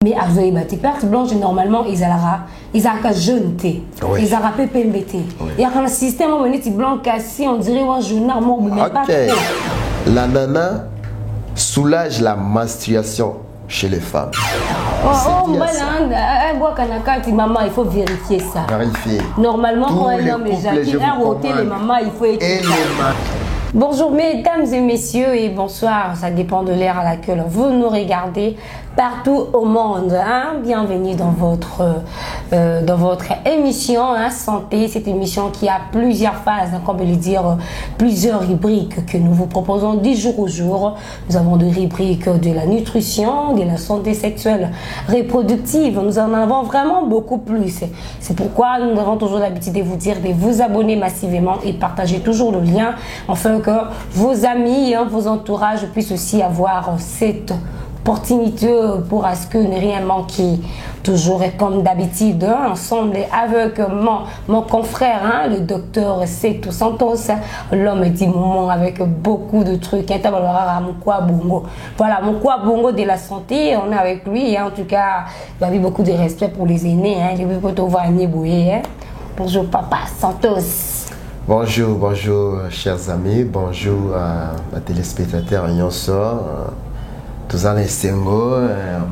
mais azoé bati perte blanche normalement ils ont jeune thé ils ont rappelé PMBT il y a un système où on est blanc cassé on dirait un journal mort mais pas trop. La nana soulage la menstruation chez les femmes. Oh maman il faut vérifier ça. Vérifier. Normalement quand un homme éjacule les mamans il faut écouter. Bonjour mesdames et messieurs et bonsoir, ça dépend de l'ère à laquelle vous nous regardez partout au monde. Hein? Bienvenue dans votre émission hein, Santé, cette émission qui a plusieurs phases, hein, comme le dire, plusieurs rubriques que nous vous proposons 10 jours au jour. Nous avons des rubriques de la nutrition, de la santé sexuelle reproductive. Nous en avons vraiment beaucoup plus. C'est pourquoi nous avons toujours l'habitude de vous dire de vous abonner massivement et partager toujours le lien afin que vos amis, hein, vos entourages puissent aussi avoir cette opportunité pour à ce que ne rien manquer. Toujours comme d'habitude, hein, ensemble avec mon confrère, hein, le docteur Setou Santos, l'homme du moment avec beaucoup de trucs. Voilà, mon quoi bongo de la santé, on est avec lui. Hein, en tout cas, il a eu beaucoup de respect pour les aînés. Hein, j'ai vu que tu vois hein. Bonjour papa Santos. Bonjour, bonjour chers amis, bonjour à téléspectateurs Yonsor. Tous les sengo,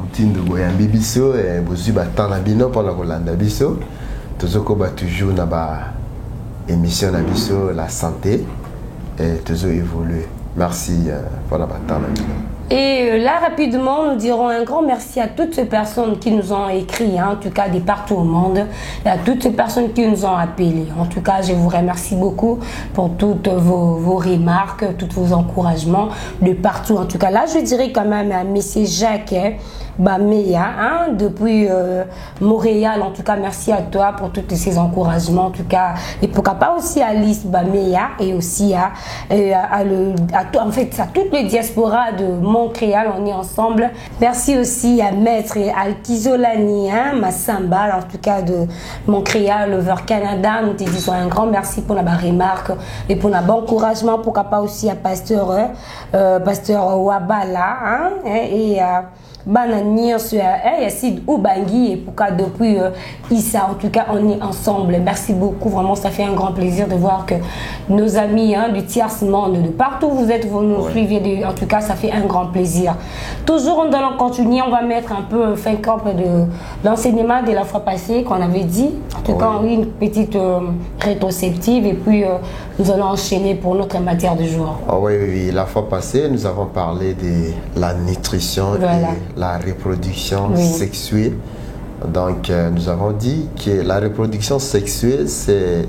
mtindo boyambi biso et bozu batana bino pour la kolanda biso. Tozoko ba toujours na ba émission na biso la santé et toujours évoluer. Merci pour la batana bino. Et là, rapidement, nous dirons un grand merci à toutes ces personnes qui nous ont écrit, hein, en tout cas de partout au monde, et à toutes ces personnes qui nous ont appelés. En tout cas, je vous remercie beaucoup pour toutes vos remarques, tous vos encouragements de partout. En tout cas, là, je dirais quand même à M. Jacques Bameya, hein, depuis Montréal. En tout cas, merci à toi pour tous ces encouragements. En tout cas, et pourquoi pas aussi à Alice Bameya et aussi à toutes les diasporas de Montréal, on est ensemble. Merci aussi à Maître Alkizolani, hein, Massamba, en tout cas de Montréal, over Canada. Nous te disons un grand merci pour la remarque et pour le bon encouragement. Pourquoi pas aussi à Pasteur Wabala, hein, et Bananier sur Yacide Oubangui et pourquoi depuis Issa, en tout cas on est ensemble. Merci beaucoup, vraiment ça fait un grand plaisir de voir que nos amis hein, du tiers monde, de partout où vous êtes, vous nous suivez, en tout cas ça fait un grand plaisir. Toujours en allant continuer, on va mettre un peu fin camp de l'enseignement de la fois passée qu'on avait dit. En tout cas on a une petite rétrospective et puis nous allons enchaîner pour notre matière du jour. Oui, la fois passée nous avons parlé de la nutrition et la reproduction sexuelle. Donc, nous avons dit que la reproduction sexuelle, c'est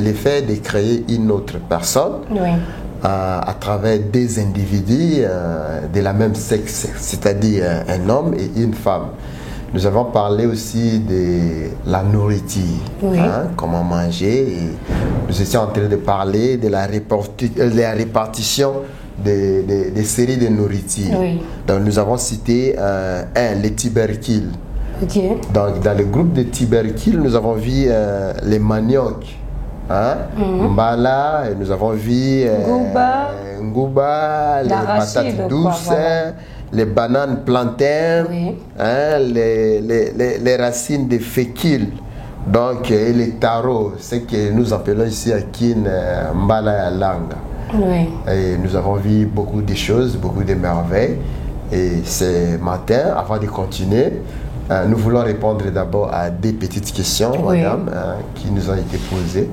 l'effet de créer une autre personne à travers des individus de la même sexe, c'est-à-dire un homme et une femme. Nous avons parlé aussi de la nourriture, hein, comment manger. Et nous étions en train de parler de la répartition des séries de nourriture. Donc nous avons cité les tubercules. Donc dans le groupe de tubercules, nous avons vu les maniocs, hein? Mbala, et nous avons vu Ngouba, les patates douces, les bananes plantains, hein, les racines de fécule. Donc et les tarots, ce que nous appelons ici à Kin Mbala Langa. Et nous avons vu beaucoup de choses, beaucoup de merveilles. Et ce matin, avant de continuer, nous voulons répondre d'abord à des petites questions, madame, qui nous ont été posées.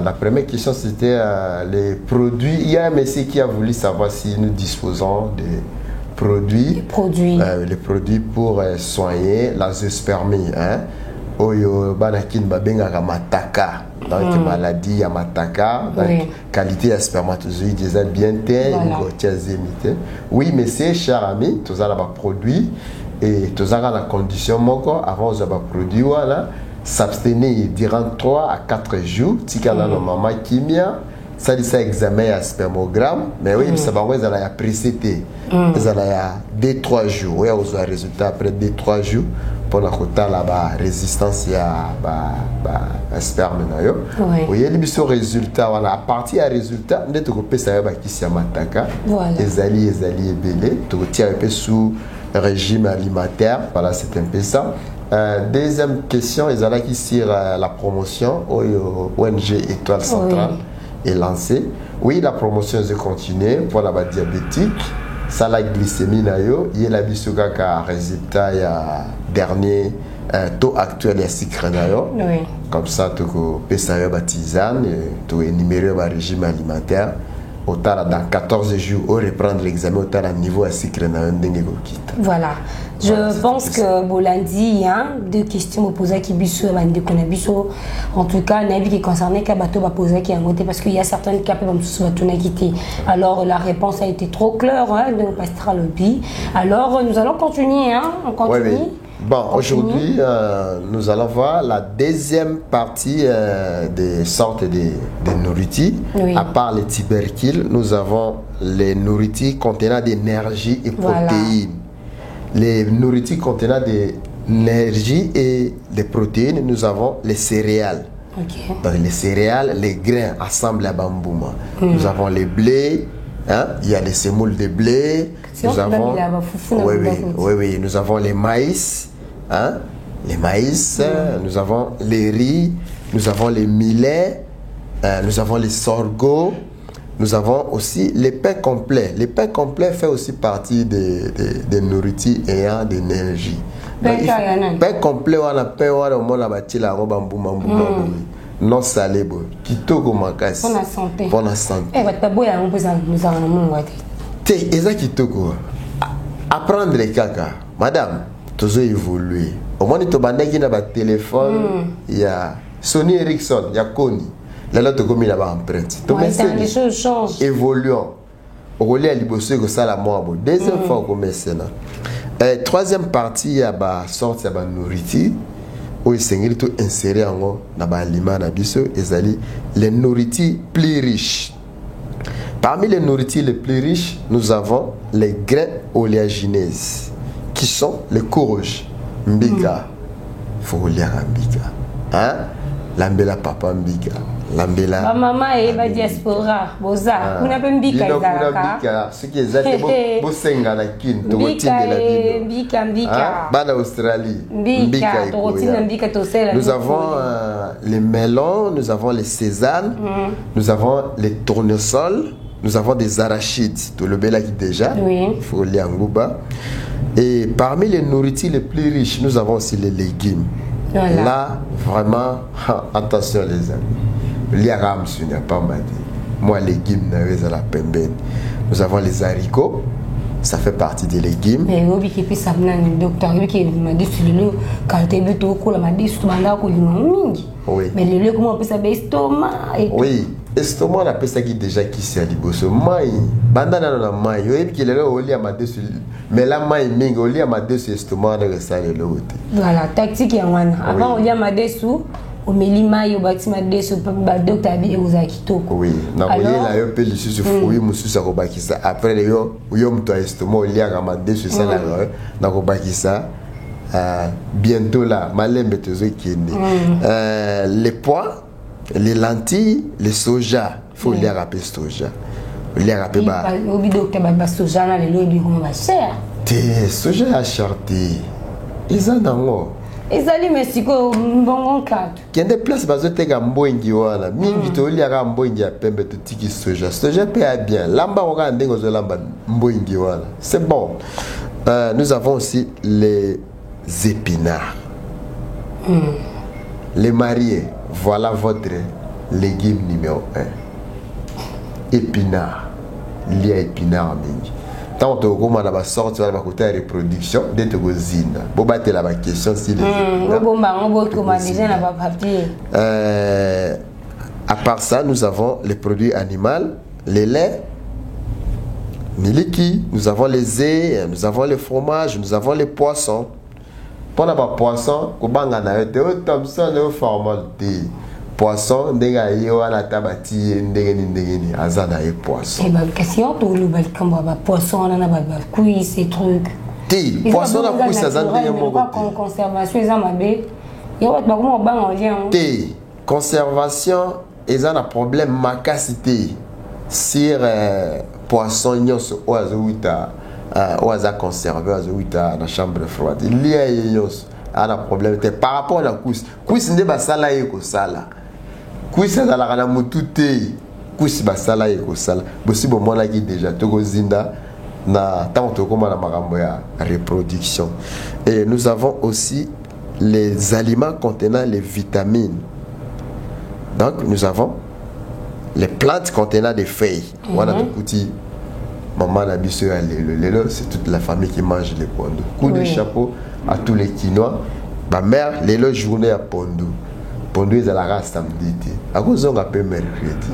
La première question, c'était les produits. Il y a un monsieur qui a voulu savoir si nous disposons de produits, les produits pour soigner la zoospermie. Hein? Oyo banakin babenga mataka, donc maladie ya mataka, donc qualité ya spermatozoïde déjà bien oui mais c'est cher ami tous ça ba produit et tous ça la condition moko avant ça ba produit voilà s'abstenir durant 3 à 4 jours tika na maman kimia ça dit ça examen à spermogramme mais oui ça va ça la précité ça la 2-3 jours ouais on a résultat après 2-3 jours pour la quota là-bas résistance à sperme na yo oui il y a résultat voilà à partir du résultat on est occupé ça va qui s'y mataka ezali belé tu tiens un peu sous régime alimentaire. Voilà, c'est un peu ça. Deuxième question, ils allaient qui sur la promotion ONG Étoile Centrale est lancée. Oui, la promotion est continuée pour la diabétique. Ça la glycémie nayo, il y a la bisouka résultat il y a dernier taux actuel de sucre nayo. Comme ça tu peux savoir tisane, tu énumérer le régime alimentaire. Dans 14 jours, on reprendre l'examen au niveau à sucre nayo. Voilà. Je pense que Bolandi, deux questions posées qui biso en tout cas, Navi qui concernait Kabato va poser qui a voté parce qu'il y a certaines cas qui alors la réponse a été trop claire de Pastra Lobby. Alors nous allons continuer, on continue. Oui. Bon, aujourd'hui, nous allons voir la deuxième partie des sortes de nourritures. À part les tubercules, nous avons les nourritures contenant d'énergie et protéines. Les nourritures contenant de l'énergie et des protéines, nous avons les céréales. Donc les céréales, les grains assemblés à bambouma. Nous avons les blés, il y a les sémoules de blé. Nous avons, nous avons les maïs, les maïs, nous avons les riz, nous avons les millets, nous avons les sorgho. Nous avons aussi les pains complets. Les pains complets font aussi partie des nourritures ayant de l'énergie. Pain complet, on a pain, on a bâti la robe non salé, qui toque au macasse. Pour la santé. Pour la santé. Apprendre les caca. Madame, toujours évolué. Au moins, tu as un téléphone, il y a Sony Ericsson, il y a Kony. Là, tu as mis là-bas empreinte. Les choses changent. Évoluons. Au relais à l'ibosé que ça la moi. Deuxième fois, on commence là. Troisième partie, il y a la sorte de nourriture. Où il s'est tout inséré en l'aliment les nourritures plus riches. Parmi les nourritures les plus riches, nous avons les grains oléagineuses, qui sont les courges. Mbika. Il faut lire Mbika. Lambela papa Mbika. Lambela. Maman et la diaspora. Boza. Vous n'avez Mbika. Ce qui est exactement Bosenga na kin. Mbika. Bana Australie. Mbika. Nous avons les melons, nous avons les sésames, nous avons les tournesols, nous avons des arachides. Tout le bel déjà. Il faut lire Ngouba. Et parmi les nourritures les plus riches, nous avons aussi les légumes. Voilà. Là, vraiment, attention les amis. L'IARAM, ce n'est pas mal. Moi, les légumes, nous avons les haricots, ça fait partie des légumes. Mais oui, estomac, on appelle ça qui déjà qui s'est aliboso. Maï, bandana na maï. Yo ebi kelele oli amade sur, mais la maï mingi oli amade sur estomac na resale l'autre. Voilà, tactique ya wana. Avant oli amade sur, au meli maï au bâtiment de sur ba docteur abi uzakitoko. Oui, na oli la yo pe lissu sur fruit musu sa ko bakisa. Après yo mto estomac oli amade sur ça na ko bakisa. Bientôt là, malembe tozo kende. Les pois, les lentilles, les soja, il faut les rappeler soja. Les rappeler bah. Obi docteur ba soja na le lobi comment va cher. Te soja a cherté. Ils en ont. Ils allaient Mexico bon cadre. Kende place bazo tega mbongi wana. Mingi to li aka mbongi a pembe to tiki soja. Soja paye bien. Lamba on ndengo zo lamba mbongi wana. C'est bon. Nous avons aussi les épinards. Les mariés. Voilà votre légume numéro 1. Épinard. Il y a épinard. Tant que vous avez sorti de la côté de reproduction, dès que vous avez la question si les à part ça, nous avons les produits animaux, les laits, miliki, nous avons les œufs, nous avons les fromages, nous avons les poissons. Pour les poissons, vous avez des formalités. Poisson, ndega yo na tabati ndenge azana e poisson. Et bah question tout le bal comme ba poisson na ba cuit ces trucs. Ti poisson na cuit ça ndenge moko. Conservation ils en mabe. Yo ba comment ba on vient. Ti conservation ils ont un problème macacité sur poisson nyonso oazo uta ou à conserver dans la chambre froide. Il y a un problème par rapport à la couche. Couche n'est pas ça là et que ça là. Couche c'est dans la motute. Couche ba ça là et que ça là. Bossi bon moi là qui déjà to zinda na tant to comme la marambo ya reproduction. Et nous avons aussi les aliments contenant les vitamines. Donc nous avons les plantes contenant des feuilles. Voilà le petit maman la biso ya lelo, c'est toute la famille qui mange les pondu. Coup de chapeau à tous les Quinois. Ma mère lelo journée à pondu. Pondu est à la race samedi. À cause on appelle mercredi.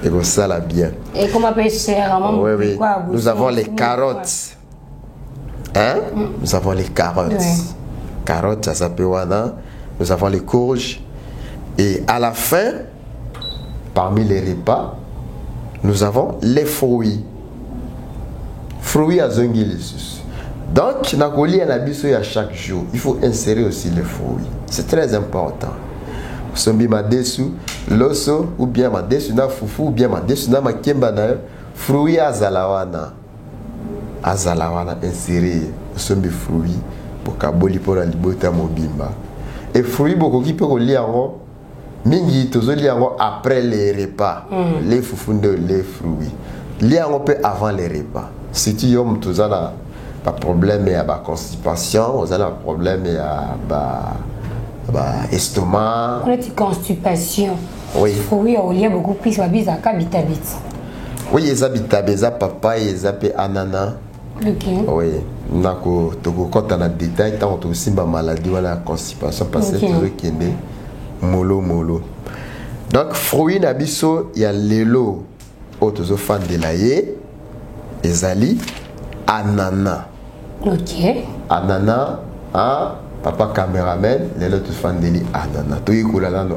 Et comme ça là bien. Et comment appelle ça? Oui. Nous avons les carottes. Hein? Nous avons les carottes. Carottes, ça s'appelle wana. Nous avons les courges. Et à la fin, parmi les repas, nous avons les fruits. Fruits à zongilisus. Donc, nakoli à la chaque jour. Il faut insérer aussi les fruits. C'est très important. Sombi ma dessous, l'osso, ou bien ma dessous na foufou, ou bien ma dessous na ma kemba na fruits à zalawana. À zalawana, insérer. Sombi fruits pour kaboli pour la libota mobimba. Et fruits, beaucoup qui peuvent lire en mingi, tous les après les repas. Les foufou les fruits. Lire on peut avant les repas. Si tu as tous un problème et à constipation, vous avez un problème et à estomac. On a une constipation. Oui. Oui, on y a beaucoup plus de bise à cabitabit. Oui, ils habitent à Beza, papa, ils habitent ananas. Ok. Oui. Nako, quand on a des détails, tant on aussi ma maladie, on a la constipation parce que tout qui est mollo. Donc, fruits nabiso, il y a l'élo, autres fans de l'aïe. Ezali ananas. Ok. Ananas, hein? Papa caméraman, les autres fans de ananas. Tu y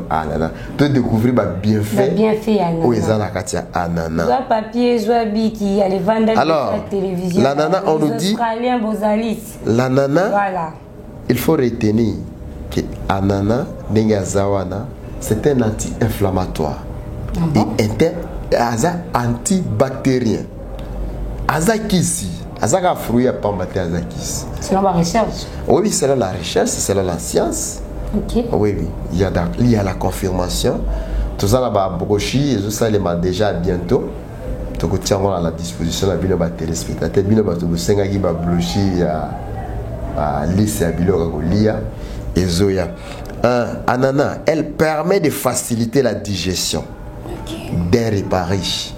ananas. Tu découvrir bien fait. Bien fait ananas. Où ils ont la katia ananas. Soit papier, soit biki, les vendeurs de la télévision. L'ananas, on nous dit. L'ananas. Voilà. Il faut retenir que ananas, nengazawana, c'est un anti-inflammatoire. Et antibactérien. Azakisi, azaka fruit à pambaté azakis. Selon la recherche. Oui, c'est la recherche, c'est la science. Ok. Oui. Il y a la confirmation. Tout ça là-bas, brochi, et tout ça, il m'a déjà bientôt. Donc, tiens, à la disposition de la téléspectateur. Bino batu senga qui va brochi à lycée à bilo lia et zoya. Ananas, elle permet de faciliter la digestion. D'un repas riche.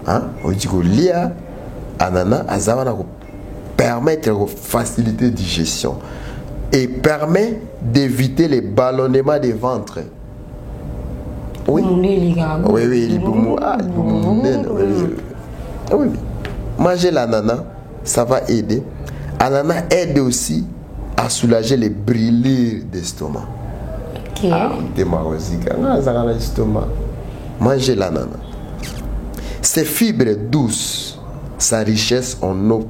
Hein? On dit que lia ananas azamana permettre de faciliter la digestion et permet d'éviter les ballonnements des ventres. Oui. Oui. Manger l'ananas, ça va aider. L'ananas aide aussi à soulager les brûlures d'estomac. Ok. Manger l'ananas. Ses fibres douces, sa richesse en eau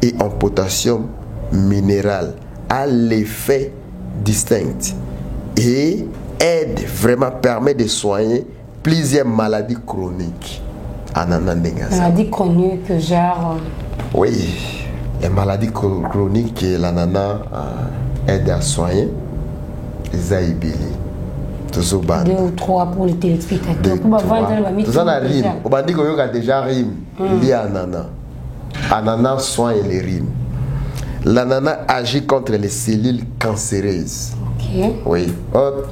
et en potassium minéral a l'effet distinct et aide vraiment, permet de soigner plusieurs maladies chroniques. Maladies chroniques, genre. Oui, les maladies chroniques que l'ananas aide à soigner, les aïbili. 2 ou 3 pour les téléspectateurs. Tout ça, rime. On va dire qu'il y a déjà rime lié à l'ananas. Ananas soigne les rimes. L'ananas agit contre les cellules cancéreuses. Ok. Oui.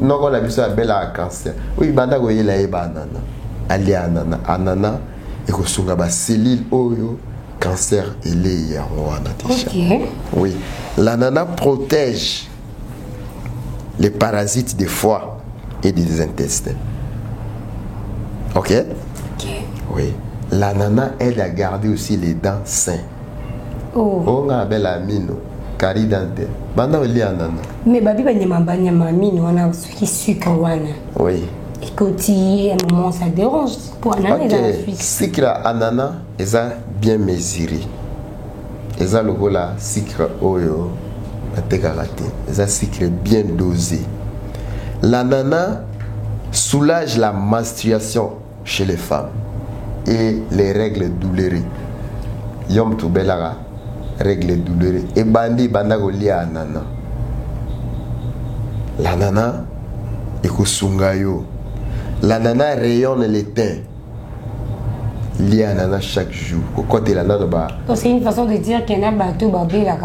Non, on a vu ça, belle à cancer. Oui, banda goye la eba ananas. Ali ananas. Ananas, et que sunga ba cellule oyo cancer et les wana déjà. Ok. Oui. L'ananas protège les parasites des foies et des intestins. Ok? Ok. Oui. L'ananas aide à garder aussi les dents saines. Oh. On a belle amino, cari dentaire. Banda oli ananas. Mais babi banyama amino, on a ce qui sucre wana. Oui. Et quand il y a un moment ça dérange pour ananas ok. Sucre ananas, ils ont bien mesuré. Ils ont le goût là, sucre oyo, ils ont sucre bien dosé. L'ananas soulage la menstruation chez les femmes et les règles douloureuses. yom to belara règle douloureux et bandi bandako lia nana la nana ekosunga yo la nana rayonne le teint lia nana chaque jour côté la nana ba c'est une façon de dire qu'il y a bateau babé la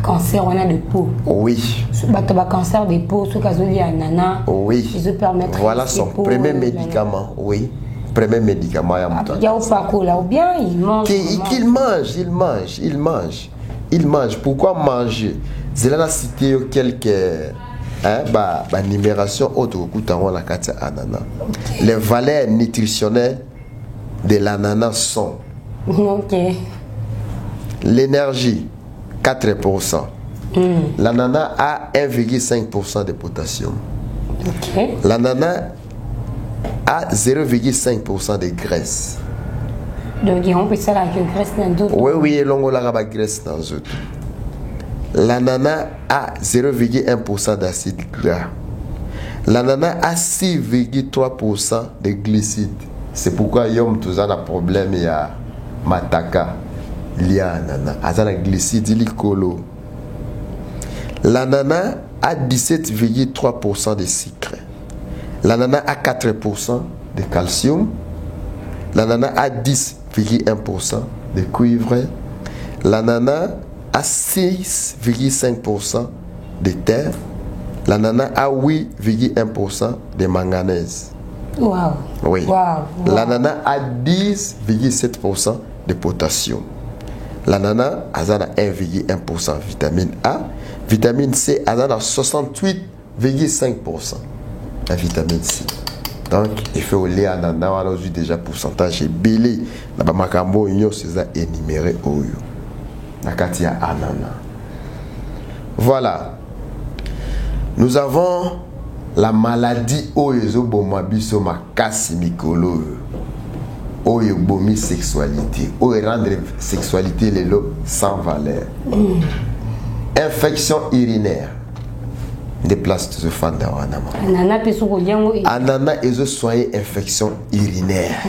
cancer on a de peau oui bateau ba cancer de peau sous cas lia nana oui ils permettre voilà son premier médicament oui premier médicament il y a pas là ou bien il mange il mange pourquoi manger c'est là cité quelques numération autre coûtant la carte ananas les valeurs nutritionnelles de l'ananas sont l'énergie 4%. L'ananas a 1,5% de potassium. L'ananas a 0,5% de graisse. Donc on peut ça la graisse dans d'autres. Oui, et l'on a la graisse dans d'autres. L'ananas a 0,1% d'acide gras. L'ananas a 6,3% de glucides. C'est pourquoi yom tous un problème il y a mataka lié à l'ananas. Azana glucides il colo. L'ananas a 17,3% de sucre. L'ananas a 4% de calcium. L'ananas a 10,1% de cuivre. L'ananas a 6,5% de terre. L'ananas a 8,1% de manganèse. Wow. Oui. Wow. L'ananas a 10,7% de potassium. L'ananas a 1,1% vitamine A. Vitamine C a 68,5% de vitamine C. Donc, il faut lire ananas, on a déjà pourcentage belé. Dans le macambo, c'est énuméré au yo. Nakatia ananas. Voilà. Nous avons la maladie oyezo bomabiso makasi mikolo. Oyo bomi sexualité. Oyo rendre sexualité lelo sans valeur. Infection urinaire. Déplace tous les fans d'Awanama. Ananas et soigner infection urinaire.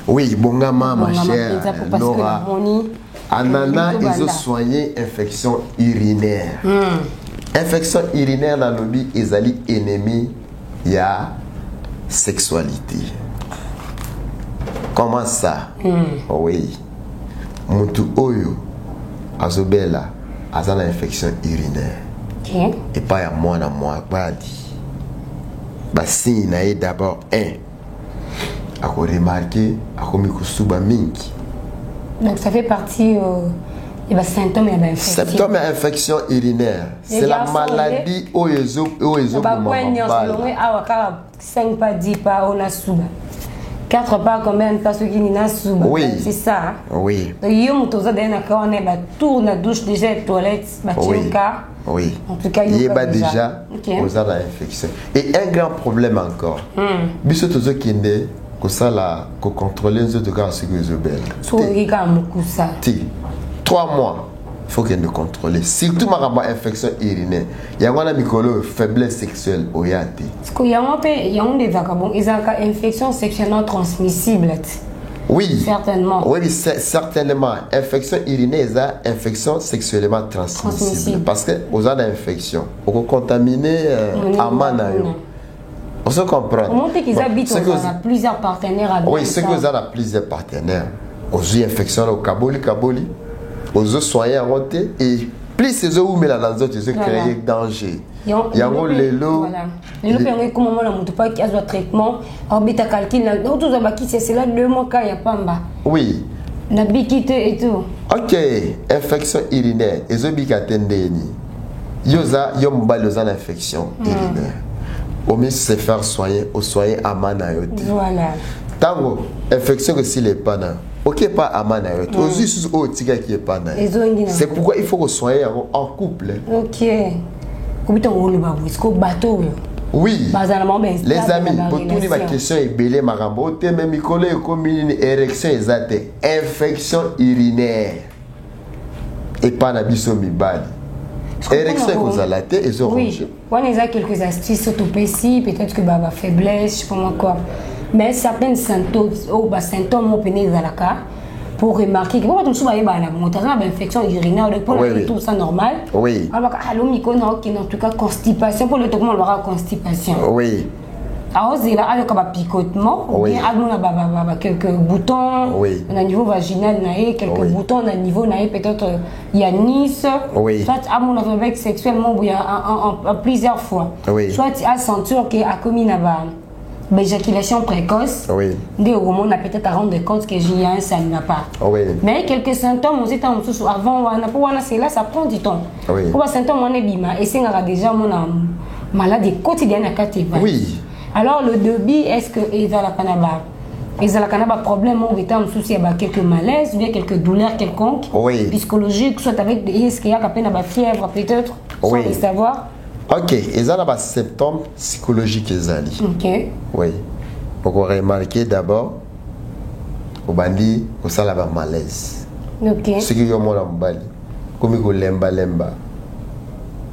Oui, bongama ma chère Nora. Ananas et soigner infection urinaire. Infection urinaire dans le but est ennemi il y a sexualité. Comment ça? Oui. Muntu oyo azobela azana infection urinaire. Et pas à moi, pas dit. Bah, si il y a d'abord à remarquer, à remarquer mingi. Donc ça fait partie des symptômes et infection. Symptômes et infection urinaire. C'est la maladie au yezo pas 5 pas 10 pas on a souba. 4 pas combien pas ceux qui n'a souba. Oui. C'est ça. Oui. Donc yom toza dena ka on est ba tourne la douche déjà toilette ba tchenka. Oui. En tout cas, il y a déjà aux infection. Et un grand problème encore. Biso tozo kinde ko sala ko contrôler les autres cas sur les obèles. So rika mukusa. 3 mois. Il faut qu'elle nous contrôle. Surtout ma infection urinaire. Il y a une faiblesse sexuelle au yati. Parce qu'il y a des infections sexuellement transmissibles. Oui. Certainement. Oui, certainement. Infection urinaire, c'est infection sexuellement transmissible. Parce que vous avez une infection. On peut contaminer Amanayo. On se comprend. Comment est-ce qu'ils habitent on a plusieurs partenaires avec oui, c'est que vous avez plusieurs partenaires. On a une infection au Kaboli. On a soigné à monter. Et plus ces eaux où mais dans les autres, ils ont créé danger. Il y a un lélo. Les gens qui ont un traitement, orbite calcul, c'est là 2 mois qu'il n'y a pas. Oui. La biquite et tout. Ok. Infection urinaire. Ils ont bicatendéni. Ils ont une infection urinaire. Au mieux se faire soigner, au soigner à manayoti. Voilà. Tango, infection que s'il n'est pas là. Ok, pas à manayoti. Aussi, c'est au tigre qui est pas là. C'est pourquoi il faut soigner en couple. Ok. Oui, les amis, pour toutes les questions, il marambo, même Nicolas comme une érection exacte, infection urinaire et pas la bisomibali. Érection aux alates et aux oui, on a quelques astuces autopécie, peut-être que bah faiblesse, je sais pas quoi. Mais certains symptômes, symptômes au pénis à la cas. pour remarquer que pourquoi tu me une infection urinaire, pour tout ça normal. Oui. Alors, en tout cas, constipation, pour le traitement, on aura constipation. Oui. Alors, il y a picotement, oui. Quelques boutons oui. au niveau vaginal, quelques oui. boutons au niveau peut-être il y a Nice, oui. soit avec sexuellement en plusieurs fois, oui. soit à sentir qu'il a commis l'éjaculation précoce, oui. Dès au moment on a peut-être à rendre compte que j'ai un ça ne va pas. Oui. Mais quelques symptômes aussi avant c'est là ça prend du temps. Oui. Pour les symptômes on est bima et c'est déjà mon maladie quotidienne à côté. Oui. Alors le débit, est-ce que ils ont la problème ou il y a quelques malaises ou bien quelques douleurs quelconques psychologiques, soit avec est-ce qu'il y a une fièvre peut-être sans le savoir. Ok, ils ont des symptômes psychologiques. Ok. Oui. Pour remarquer d'abord, au bandi, au salaba malaise. Ok. Ce qui est mon emballé, comme il lemba lemba.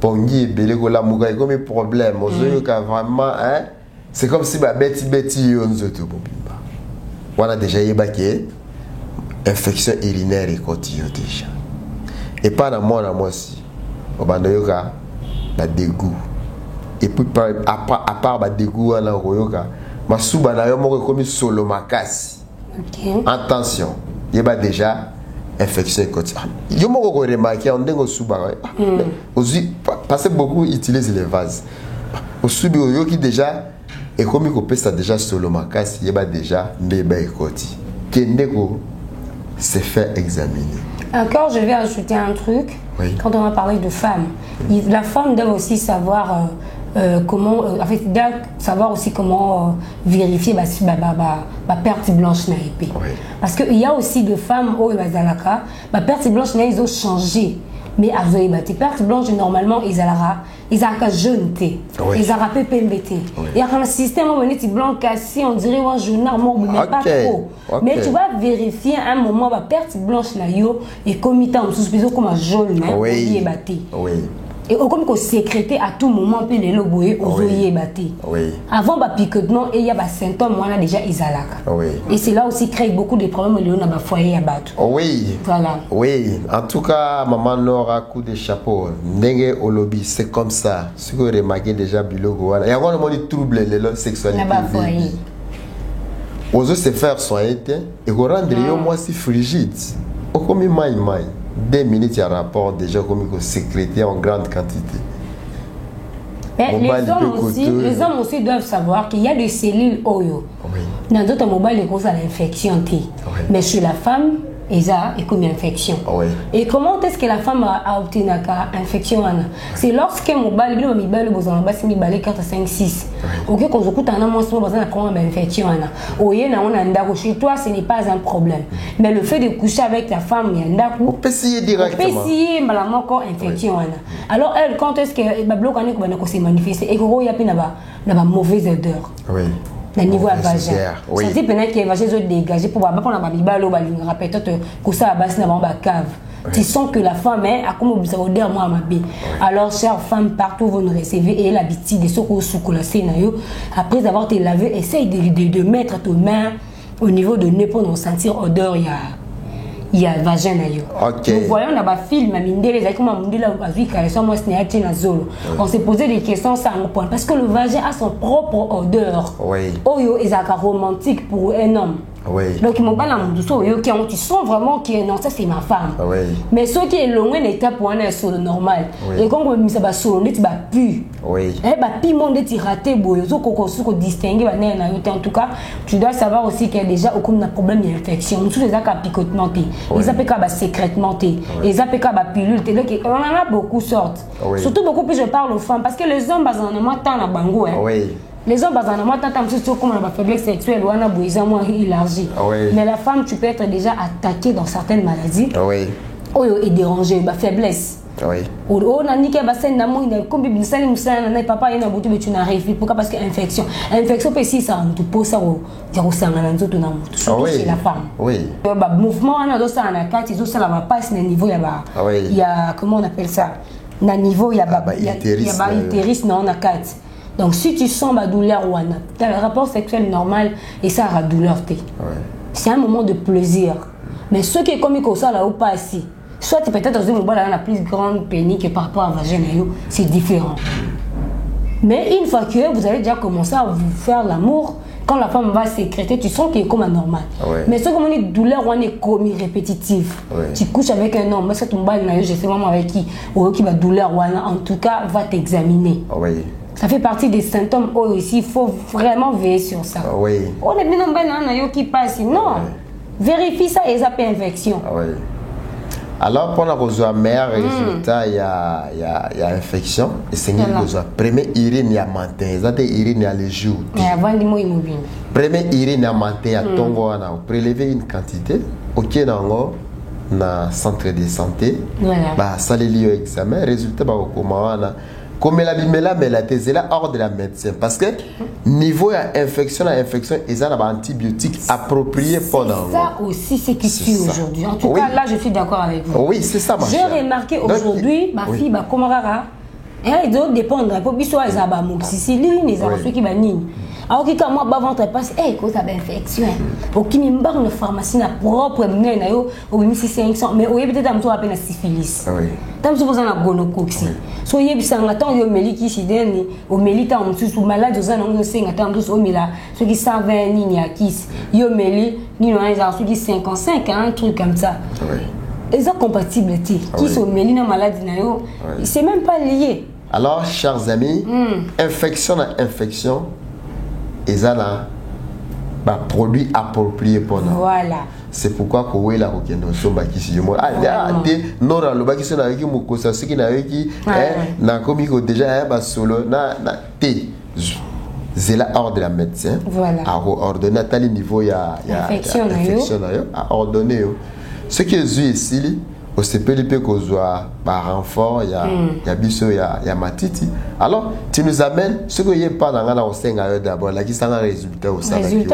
Pongi, belé ko la mouga, comme il problème, aux yeux vraiment, hein. C'est comme si Betty on se trouve on a déjà évacué infection urinaire et continue déjà. Et pas dans moi aussi. Au bandoyoka la dégoût. Et puis à part la dégoût à la royoka, ma souba na yo moko comme solo makasi. Attention, il y a déjà infection continue. Yo moko ko remarquer on dengo souba. Aussi parce que beaucoup utilisent les vases. Au soubi yo qui déjà et comme il peut ça déjà solo makasi, il y a déjà bébé écoti. Kendeko se fait examiner. Encore, je vais ajouter un truc. Oui. Quand on va parler de femmes, la femme doit aussi savoir comment, savoir aussi comment vérifier ma perte blanche na épée. Oui. Parce qu'il y a aussi des femmes où ma perte blanche na ils ont changé. Mais avec les pertes blanches, normalement, ils ont jeune thé. Ils ont rappelé PMBT. Il y a un système où ils blanc cassé, on dirait un journal, mais pas trop. Mais tu vas vérifier à un moment, la perte blanche, et comme il est comme un jaune, oui. Et comme qu'on sécrété à tout moment, puis les loboyés aux oeillets battés. Avant le picotement, il y a des symptômes, on a déjà isalaka. Et c'est là aussi créé beaucoup de problèmes au niveau de foyer à battre. Oui. Voilà. Oui. En tout cas, maman Nora, coup de chapeau. Nengue au lobby, c'est comme ça. Ce que vous remarquez déjà, bilogo. Il y a vraiment des troubles de sexualité. Aux se faire soigner et vous rendre moi si frigide. Au comme il 2 minutes, il y a un rapport déjà comme il sécrété en grande quantité. Mais les hommes aussi doivent savoir qu'il y a des cellules Oyo. Dans d'autres mobiles, ils ont l'infection. Mais chez la femme, ils ont comme infection. Et comment est-ce que la femme a obtenu l'infection? C'est lorsque mobile, il y a 4, 5, 6. Ok, quand on écoute un homme, on a une infection. Chez toi, ce n'est pas un problème. Mais le fait de coucher avec ta femme, il y a un on peut essayer directement. On peut essayer, mais la infection. Alors, elle, quand est-ce que le s'est manifesté et qu'il y a une mauvaise odeur. Le niveau à vagin. Ça dit peut-être que les vagins sont dégagés pour voir peut-être que ça va passer dans la cave. Tu sens que la femme a comme ça va dire moi à ma bé. Alors chères femmes partout vous nous recevez et l'habitude de ce que vous après avoir été lavé, essaye de mettre tes mains au niveau de nez pour nous sentir odeur. Il y a vagin. Nous voyons dans le film, on s'est posé des questions ça parce que le vagin a son propre odeur. Oyo est romantique pour un homme. Donc tu sens vraiment que non, ça c'est ma femme. Mais ce qui est loin l'état pour un sur le normal. Et quand on ça va sur le tu vas pu. Piment de raté distinguer en tout cas, tu dois savoir aussi qu'il y a déjà aucun problème d'infection. Tous les cas picotement, les APK sécrètement, les APK pilule, on en a beaucoup sortes. Surtout beaucoup plus je parle aux femmes parce que les hommes bazannement tant à bango. Les hommes bazannement tant comme la faiblesse sexuelle ou un besoin moins élargi. Mais la femme tu peux être déjà attaquée dans certaines maladies. Et dérangée, ma faiblesse. On a dit que papa il a beaucoup mais tu n'arrives pas parce que infection peut si ça on te pose ça au surtout chez la femme. Mouvement on a ça en carte ils ont ça là passe le niveau il y a comment on appelle ça na niveau il y a utérus non on a carte. Donc si tu sens ma douleur ou tu as le rapport sexuel normal et ça a douleur c'est un moment de plaisir. Mais ceux qui comme ils ça là ou pas ici, soit peut-être dans une boîte la plus grande pénis que par rapport à vagin, c'est différent. Mais une fois que vous allez déjà commencer à vous faire l'amour, quand la femme va sécréter, tu sens qu'il est comme un normal. Ouais. Mais ce comme on dit, douleur, on est commis répétitif. Ouais. Tu couches avec un homme, mais ton bail, je sais vraiment avec qui va douleur, en tout cas, va t'examiner. Oui. Ça fait partie des symptômes aussi, il faut vraiment veiller sur ça. Oui. On est bien en qui passe, non. Vérifie ça et ça peut infection. Oui. Alors, pour le meilleur résultat, il y a infection. Et c'est le premier urine, il y a matin. C'est urine, il y a les jours. Avant de moi, immobile. Premier urine, il y a matin, il y a tongo. Prélever une quantité. Ok, dans le centre de santé. Voilà. Ça, les lieux examen. Résultat, comment comme la bimela, mais la thèse est là hors de la médecine. Parce que niveau infection, ils ont un antibiotique approprié pendant. Ça aussi, c'est qui tue aujourd'hui. En tout cas, là, je suis d'accord avec vous. Oui, c'est ça, ma chère. J'ai remarqué aujourd'hui, ma fille, comment rara, elle doit dépendre. Pour que soit les amoxicilline, les ceux qui baniment. Alors que quand moi, ventre passe, écoute, ça a infection. Pour qu'il me barre une pharmacie, na propre, au même si 500, mais au peut-être à peine à syphilis. Tant que vous avez un gonocoque. Soyez bien, attends, il y a un qui s'y donne, au mélita, on se malade, aux années, attends, tous au mila, ceux qui savent, ni à qui, il y a un méli, ni à ceux qui 55, un truc comme ça. Ils sont compatibles, qui sont mêlés dans la maladie, c'est même pas lié. Alors, chers amis, infection à infection, ils ont un produit approprié pour nous. Voilà. C'est pourquoi que la roquino somba qui si moi non le baki sont avec moi ça ce qui n'a qui na comme il déjà ba solo na té c'est la ordre de la médecin à ordonner à tel niveau il y a infection à ordonner ce qui est ici au CPLP qu'on soit par renfort il y a biso il y a matiti alors tu nous amènes ce que y a pas dans la au d'abord là qui sont un résultat au salaki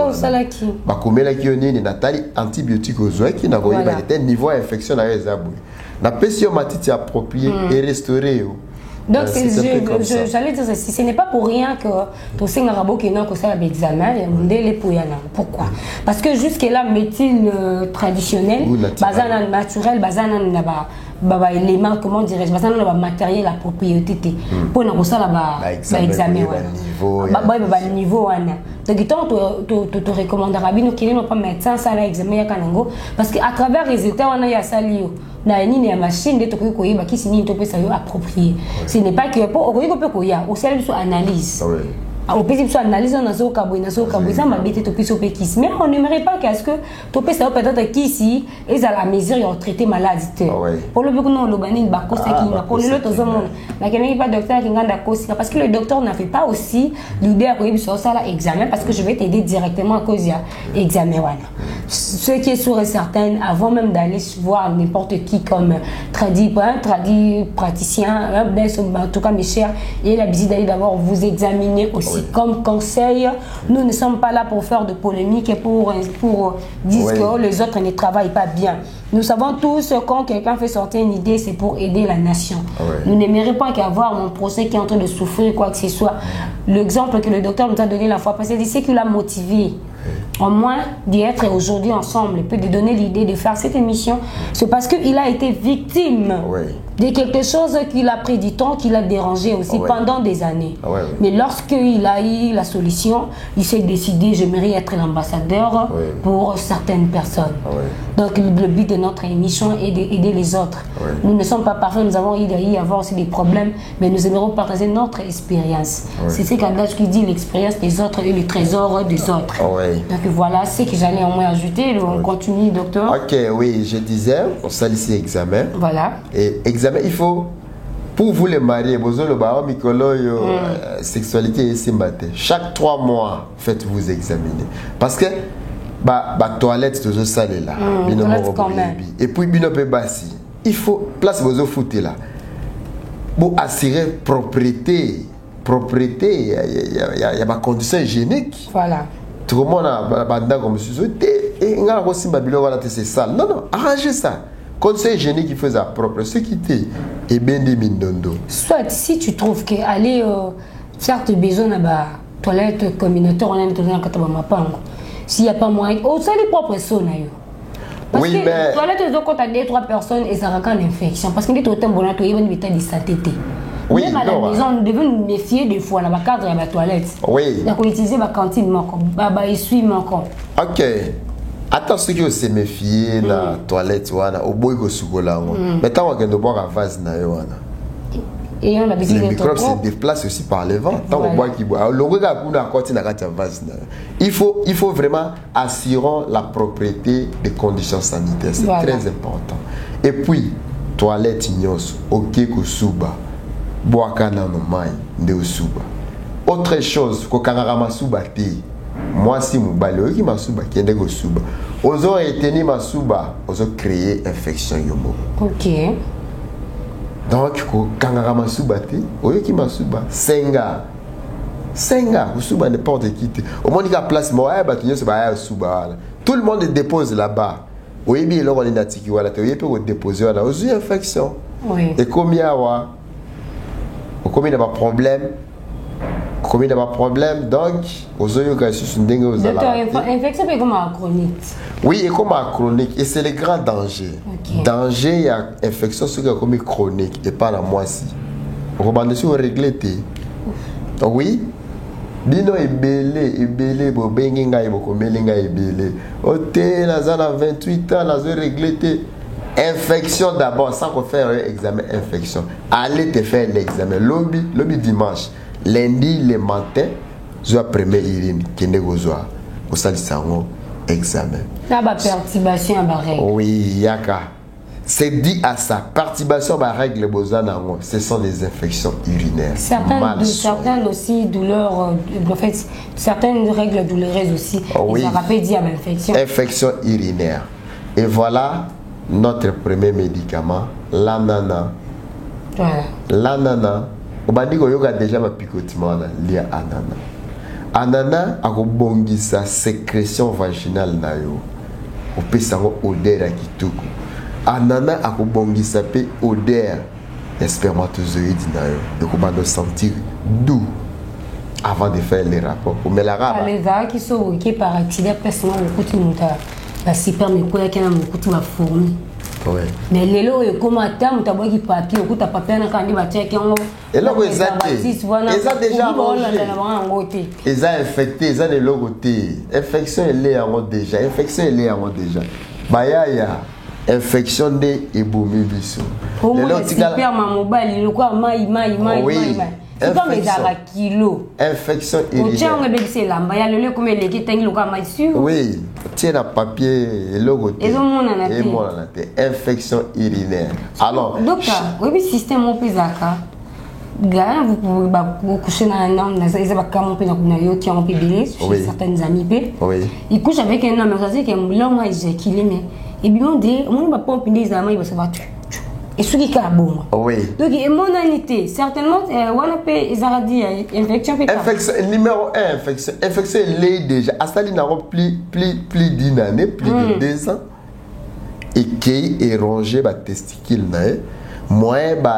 ba komela ki oni natali antibiotique aux oeufs qui n'a pas eu niveau infection na ezabou na pesio matiti approprié et restauré. Donc, j'allais dire ceci, ce n'est pas pour rien que tout ce qui est ça l'examen, pourquoi? Parce que jusque-là, médecine traditionnelle, basée naturelle, basée élément, comment dirais-je, basée matériel, la propriété, pour nous ça là examen niveau donc tu te recommanderas bien qu'il n'y ait pas médecin ça là examen parce qu'à travers les résultats on a ya salio na nini ya machine de tokoki koyeba kisi nini to pesa yo approprié ce n'est pas que pour okoki ko pe koya au sel biso analyse au pays biso analyse na zo kabwe ça m'a bête to piso pe kisi mais on n'aimerait pas qu'est-ce que to pesa peut-être kisi et à la mesure ils ont traité maladie pour le beaucoup non le banine ba kosa ki na pour le to zo mon na keneki pas docteur qui nganda kosa parce que le docteur n'a fait pas aussi l'idée à koyebi so ça là examen parce que je vais t'aider directement à cause ya examen voilà ce qui est sûr et certain avant même d'aller voir n'importe qui comme tradi praticien en tout cas mes chers et la visite d'aller d'abord vous examiner aussi comme conseil. Nous ne sommes pas là pour faire de polémique et pour dire que les autres ne travaillent pas bien. Nous savons tous quand quelqu'un fait sortir une idée, c'est pour aider la nation. Nous n'aimerions pas qu'avoir mon procès qui est en train de souffrir quoi que ce soit. L'exemple que le docteur nous a donné la fois passée, c'est qu'il a motivé. Au moins d'être aujourd'hui ensemble et puis de donner l'idée de faire cette émission, c'est parce qu'il a été victime de quelque chose qu'il a pris du temps, qu'il a dérangé aussi pendant des années. Mais lorsqu'il a eu la solution, il s'est décidé, j'aimerais être l'ambassadeur pour certaines personnes. Donc le but de notre émission est d'aider les autres. Nous ne sommes pas parfaits, nous avons eu à avoir aussi des problèmes, mais nous aimerons partager notre expérience. C'est ce qu'Adage qui dit, l'expérience des autres et le trésor des autres. Donc voilà ce que j'allais en moins ajouter. On continue, docteur. Ok, oui, je disais, on salit examen. Voilà. Et examen, il faut, pour vous les mariés, vous avez le sexualité et sympathie. Chaque 3 mois, faites-vous examiner. Parce que, toilette, c'est tout ça là. Et puis, il faut, place vos foot là. Pour assurer propriété, il y a ma condition hygiénique. Voilà. Tout le monde a comme c'est sale. Non, arrangez ça. Conseil hygiénique qui faisait propre. Ce qui était et bien des mindondo. Soit si tu trouves que aller faire tes besoins à la toilette communautaire, on a une toilette à s'il n'y a pas moyen, ça les propres sons. Parce que mais... toilette, quand tu as 2-3 personnes et ça raconte l'infection. Parce que tu as un bon tu as une de saleté. Oui, même à la maison, nous devons nous méfier des fois dans le cadre de la toilette. Oui. Donc, on utilise la cantine, essuie. Ok. Attends, ce que se méfier dans la toilette, au bout de ce là. Mais tant qu'on ne boit la vase, et on a les microbes se déplacent aussi par le vent. Tant qu'on boit qui boit. Le regard pour la cantine, il faut vraiment assurer la propriété des conditions sanitaires. C'est très important. Et puis, toilette ignos, ok, kusuba. Boakana no mai de suba. Autre chose, ko kangara masuba te. Moi si mubale ki masuba kende go suba. Ozo eteni masuba, ozo créer infection yomo. OK. Donc ko kangara masuba te, oyo ki masuba senga. Senga, suba n'importe qui te. Au moins il y a place moi ba tunyo se ba suba. Tout le monde dépose là-bas. Oui bien là on est natiki wala te, il peut déposer là, ozo infection. Oui. Et combien wa Combien de problèmes, donc, aux yeux que je suis infection est comme chronique. Oui, et comme chronique, et c'est le grand danger. Danger, il y a infection comme chronique et pas la moitié. On va sur régler. Oui, bino est belé, bo benginga, bo melinga est belé. Ote, la zana 28 ans, la zone réglée. Infection d'abord, sans qu'on fasse un examen infection. Allez te faire l'examen. Lobby dimanche. Lundi, le matin, je vais premier urine. Qui n'est pas joie. Au salle examen. Ça va perturbation à la règle. Oui, yaka. C'est dit à ça. Perturbation à la règle, ce sont des infections urinaires. Certaines aussi douleurs, en fait, certaines règles douloureuses aussi. Oui. Ça rappelle dire à l'infection. Infection urinaire. Et voilà. Notre premier médicament, l'anana. Voilà. L'anana, on a dit qu'il y a déjà un picotement lié à l'anana. Anana a rebongi sa sécrétion vaginale. On peut savoir odeur qui tout. Anana a rebongi sa odeur des spermatozoïdes. Donc on va sentir doux avant de faire les rapports. Mais la rame. Les vagues qui sont par accident, personnellement, beaucoup de monde. La super micro qui a beaucoup de fourmi. Mais les lots et comment tu as qui papier ou tu as papier dans quand tu check et là ils ont déjà mangé. Ils ont infecté, ils ont des logotés. Infection elle est en déjà. Infection elle est en déjà. Bayaya infection de ebomi biso. Les lots super mobile le quoi mai. C'est comme les kilos. Infection urinaire. Oui, tiens le papier et logoté. Et mon infection urinaire. Alors, docteur, oui, système au pisaka. Vous pouvez coucher dans un homme, chez certaines amies. Il couche avec un homme, ça c'est qu'un long éjaculé, mais et bien on dit, on va pas des amis, il va se battre. Et ce qui est bon. Oui. Donc, immunité, certainement, on a fait infection. Infection numéro 1, infection est déjà. À ça, il y a plus d'une année, plus de 2 ans. Et qui est rongé, testicule. Moi,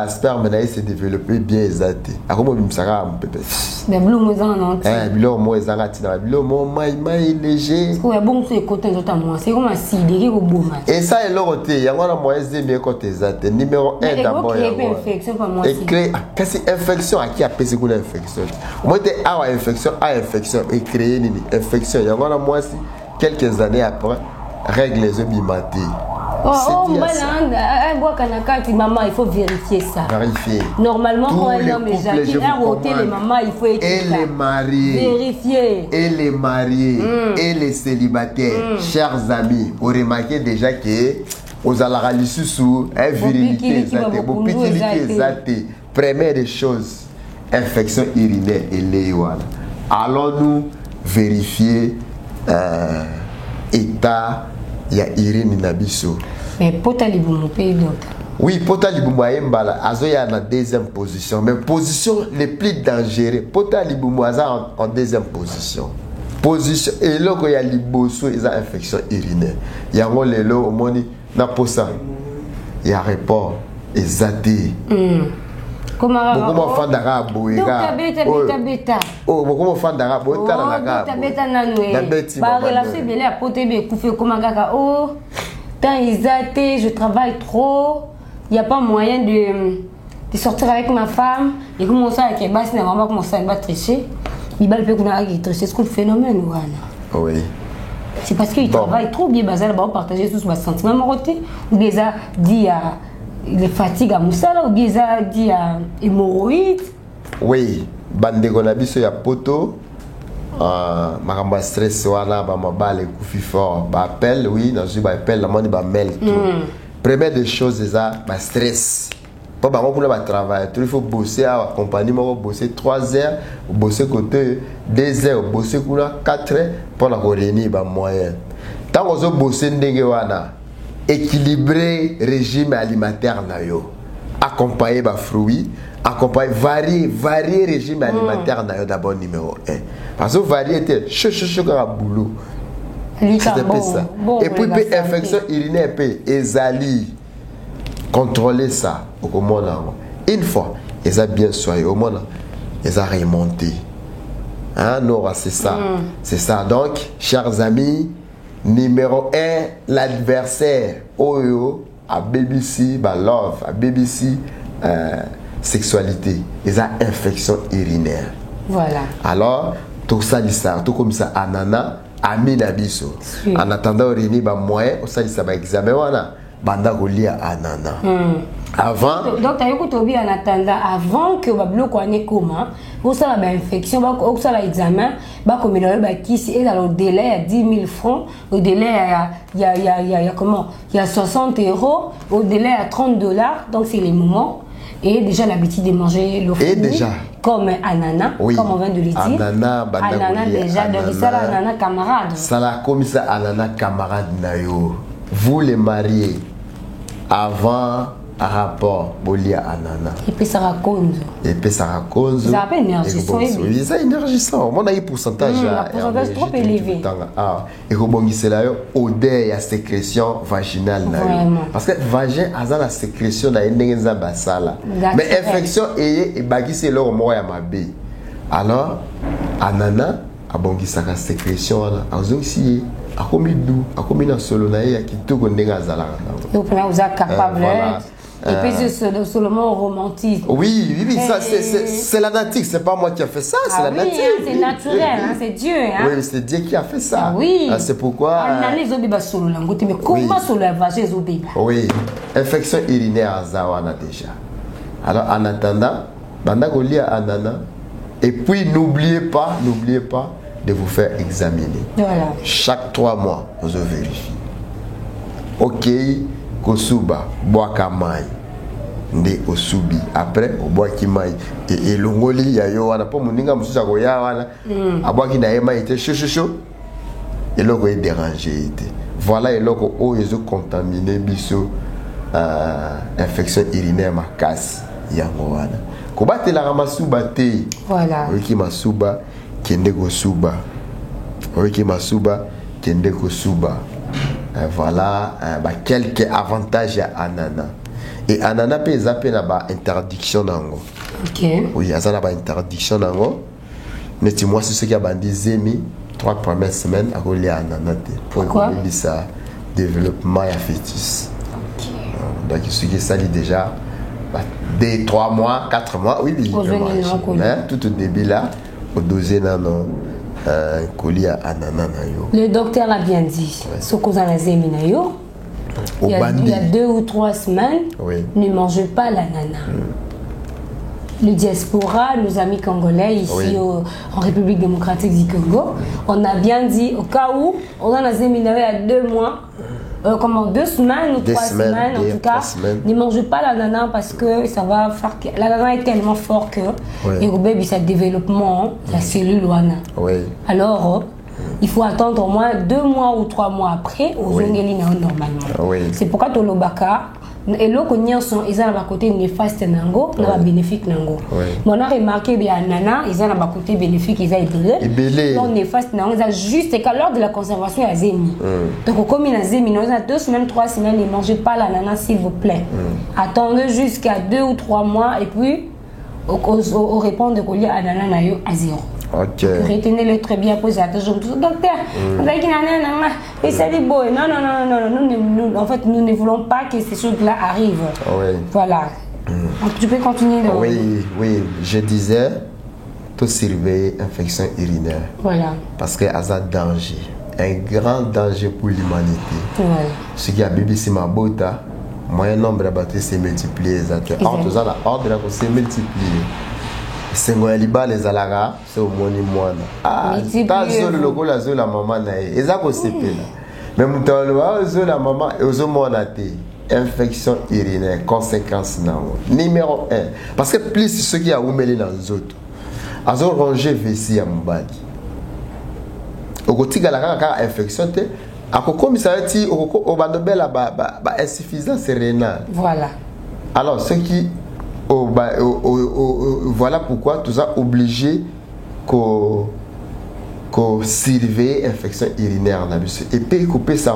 sperme s'est développé bien exaté. À comment ça va un peu? Mais bleu moi non. Bleu moi ça bleu moi léger. Parce que bon c'est côté notamment, c'est comme si des au beau match. Et ça est l'autre, il y a moi moins bien côté exaté. Numéro 1 d'abord. Infection pas moi. Et créer qu'est-ce infection à qui a pesé une infection. Moi t'es à infection et créer une infection. Il y a moi quelques années après règle les obimatés. Maman, il faut vérifier ça. Vérifier. Normalement, quand un homme éjacule, les mamans, il faut écouter. Et les mariés. Vérifier. Et les mariés. Et les célibataires. Chers amis, vous remarquez déjà que aux alaralissus, virilité exatée. Première des choses, infection urinaire et léoale. Allons-nous vérifier état. Il y a Irine Nabiso. Mais Pota Liboumou pays d'autres. Oui, Pota Liboumou Mbala, Azoya en deuxième position. Mais position les plus dangereuses. Pota Liboumou en deuxième position. Position. Et là, il y a Liboso, il y a infection urinaire. Il y a les lots, au monde, n'a pas ça. Il y a rapport, exaté. Comment fan d'arabe, beta. Oh, comment fan d'arabe, beta nanoé. Bah relâcher belé à poté be koufé comment kaka oh. Tant ils étaient, je travaille trop, il n'y a pas moyen de sortir avec ma femme. Et comme on sait que bah, si maman commence à tricher, il va le faire qu'on a triché, c'est le phénomène. Oui. C'est parce qu'il travaille trop bien, il va partager tous ses sentiments amorotés. Ou bien ça dit à les fatigues à Moussala, ou bien ça dit à hémorroïdes. Oui, bande gonabiso ya poto. Maramba stress wana ba mabale kufi fort ba appel oui dans ba appel la moni ba mail tout. Première des choses c'est ça ba stress. Pas ba pour ba travail, il faut bosser à compagnie moi bosser 3 heures, bosser côté 2 heures, bosser kuna 4 heures pour la réunir ba moyen. Tant on bosser ndenge wana équilibrer régime alimentaire na yo. Accompagner ba fruits, accompagner varier régime alimentaire na yo d'abord numéro 1. Parce que variété, boulot. C'était bon, ça. Bon, et puis, infection urinaire, ezali. Contrôler ça au monde. Une fois, ils ont bien soigné au monde, ils ont remonté. Hein, non, c'est ça. C'est ça. Donc, chers amis, numéro 1, l'adversaire. Oyo, à BBC, love, à BBC, sexualité. Ils ont infection urinaire. Voilà. Alors, tout ça, tout comme ça, anana, ami nabiso. En attendant, réunir ba moyen, ça dit ça va examen wana, banda golia anana. Avant. Donc, tu as écouté en attendant, avant que bablo kwane comment, pour ça la infection, pour ça l'examen, bah comme il y a qui c'est dans le délai à 10 000 francs, au délai il y a comment, il y a 60 €, au délai à $30, donc c'est les moments. Et déjà l'habitude de manger le fruit. Et déjà. Comme ananas, oui. Comme on vient de le dire. Ananas déjà, donc ça l'ananas camarade. Ça la comme ça ananas camarade nayo. Vous les mariez avant un rapport bolia ananas. Et puis ça raconte. Et puis ça raconte. Ça a pas énergisant. Oui, ça énergisant. Mon avis pourcentage. Pourcentage trop élevé. Ah, et rebondir c'est là odeur à sécrétion vaginale nayo. Parce que vagin a la sécrétion na yenza basala. Mais infection et bagi c'est leur moya mabe. Alors ananas a bongi sa sécrétion là. Aussi a commis doux, a commis dans solo na ya kitoko ndenga zala. Donc là vous êtes capable. Et puis c'est seulement romantisme. Oui, ça c'est la nature, c'est pas moi qui a fait ça, c'est la nature. C'est naturel, hein, c'est Dieu. Hein. Oui, c'est Dieu qui a fait ça. Oui. C'est pourquoi. Mais comment sur la vache Oui, infection urinaire à Zawana déjà. Alors en attendant, banda golia anana. Et puis n'oubliez pas de vous faire examiner. Voilà. Chaque 3 mois, vous vérifiez. Ok. Kosuba, boaka mai, nde osubi. Après, au boaki mai. Et l'ongoli, ya yo, wana po muninga mususa goya wana. Aboaki na ema ite chaud. Et l'oko est dérangé. Voilà, et l'oko o yezo contaminé biso infection urinaire ma casse. Yango wana. Kobate la ramasuba te. Voilà. Oiki masuba, kende kosuba. Oiki masuba, kende kosuba. Voilà quelques avantages à ananas. Et ananas peut zapper là-bas interdiction nango. Ok. Oui, ça là-bas interdiction nango. Mais tu moi c'est ce qui a bandé zemi 3 premières semaines à rouler ananas pour que ça développement et fœtus. Ok. Donc ce qui ça dit déjà 2, 3 mois, 4 mois, oui, tout au début là, au deuxième non. Le docteur l'a bien dit. Ce qu'on a il y a 2 ou 3 semaines, ne mangez pas l'ananas. Le diaspora, nos amis congolais ici en République démocratique du Congo, on a bien dit au cas où on a séminaire à 2 mois, 2 semaines ou 3 semaines, en tout cas, ne mangez pas l'ananas parce que ça va faire que l'ananas est tellement fort que et au bébé ça développement la cellule wana. Alors il faut attendre au moins 2 mois ou 3 mois après aux ongeli normalement. C'est pourquoi to lobaka et là qu'on y a son ils ont à côté néfaste nango na bénéfique nango. On a remarqué bien ananas ils ont à côté bénéfique ils ont ébélé. Donc néfaste nango ils ont juste qu'à l'heure de la conservation à zémi. Donc comme il a zémi nous a 2 semaines 3 semaines ne mangez pas l'ananas s'il vous plaît. Attendez jusqu'à 2 ou 3 mois et puis au répondre de coller ananas nayo à 0. Ok. Retenez-le très bien, posez attention. Docteur, et ça dit bon, non, en fait, nous ne voulons pas que ces choses-là arrivent. Oui. Voilà. Donc, tu peux continuer. Oui, je disais, tout surveiller infection urinaire. Voilà. Parce qu'il y a un danger, un grand danger pour l'humanité. Voilà. Ce qui a BBC Mabota, moyen nombre de bactéries s'est multiplié. Or, tout ça, l'ordre s'est multiplié. C'est moi les alaga, c'est au moni moine. Ah, t'as zone le la zone la maman naïe. Et ça c'est là. Mais mon temps la maman et aux monaté. Infection urinaire, conséquence numéro 1. Parce que plus ceux qui a oumélé dans les autres, ils ont rongé vessie à mon badi. Au côté de la infection, comme ça dit, au bas de belle insuffisance rénale. Voilà. Alors, ceux qui voilà pourquoi tu as obligé qu'on surveille l'infection urinaire et puis couper ça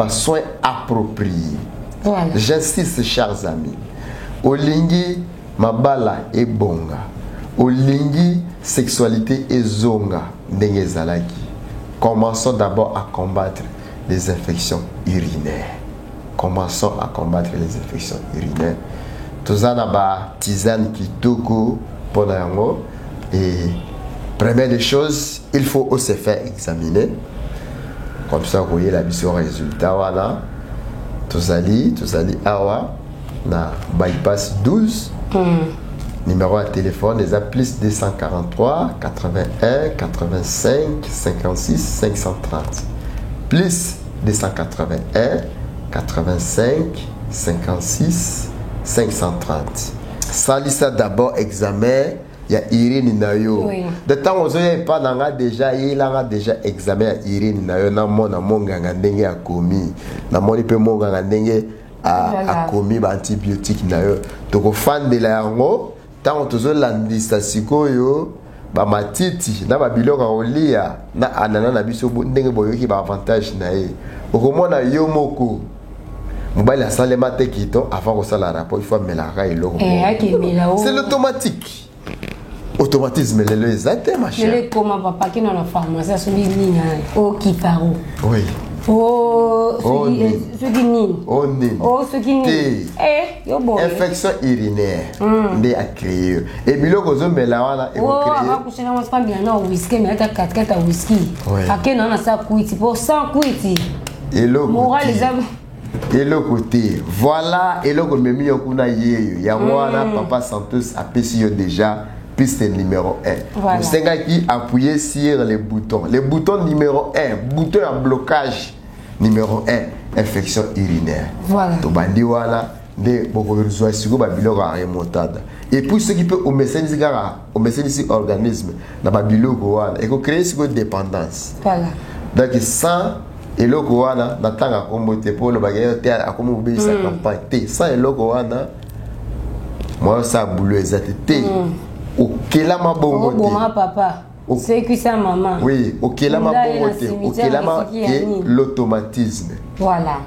soins appropriés. Voilà. J'insiste, chers amis. Olingi mabala et bonga. Olingi sexualité et zonga ndengezalaki. Commençons d'abord à combattre les infections urinaires. Commençons à combattre les infections urinaires. Tout ça n'a tisane qui toco pour l'ango. Et première des choses, il faut aussi faire examiner. Comme ça, vous voyez la mission résultat. Voilà. Tout allez awa na bypass 12. Numéro de téléphone, les plus 243 81 85 56 530. Plus 281 85 56 530. Salisa d'abord examen, il y a Irine Nayo. De temps où je pas n'a déjà il a déjà examen Irine Nayo na mona monganga ndenge a commis. Na moni pe monganga ndenge a commis ba antibiotique Nayo. Donc fan de la yango, tant où landisa sikoyo ba matiti na ba biloko olia na anana na biso ndenge boyoki ba avantage na ye. Okomona yo moko mobile a salé quito avant que ça la rapport il faut mettre la raille c'est l'automatique automatisme le exact ma chère le comment papa qui dans la pharmacie sur les lignes au qui paro oui ce qui ni ce qui ni yo bon infection urinaire ndé a créé et biloko zo mela wana et créer on va coucher dans pas bien non whisky mais ta 4 à whisky aké non ça kuiti pour 100 kuiti et le moral les amis. Et le côté, voilà, et le côté, il y a Papa Santos a payé déjà, piste numéro 1. Voilà. C'est un qui appuyé sur les boutons. Les boutons numéro 1, bouton à blocage numéro 1, infection urinaire. Voilà. Donc, voilà, et puis ce qui peut au médecin organisme, et créer une dépendance. Voilà. Donc, sans et le Goana n'attend comme pour le bagage à comme obéir sa campagne. Ça et le Goana, moi ça boulot exact. Au Kelama bongo. Papa. C'est que ça maman. Oui, au Kelama bongo. Au Kelama et l'automatisme. Voilà.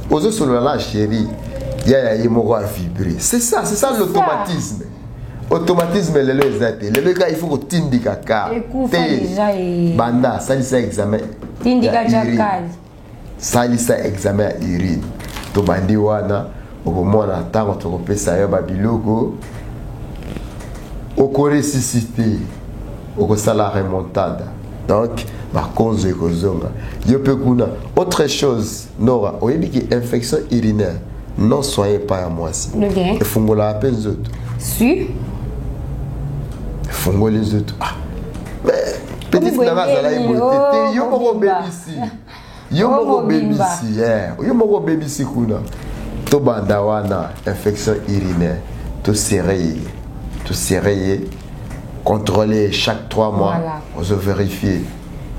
Aux autres sur la chérie, il y a à vibrer. C'est ça l'automatisme. Automatisme le exact. Le gars il faut que tindi kaka. Banda, ça c'est examen. Salisa examen urine. To bandi wana okomona tango to kopesa yo ba biloko oko ressusciter oko sala remontada. Donc ba cause ekozonga. Yo pe kuna autre chose Nora, oyebi ki infection urinaire non soyez pas à moi si. Et fungola appel autres. Si fungo les autres. Mais petite nana zala ibote yo moko bebisi. Yo moko bebisi yo moko bebisi kuna to banda wana infection urinaire to serrer contrôler chaque 3 mois on se vérifier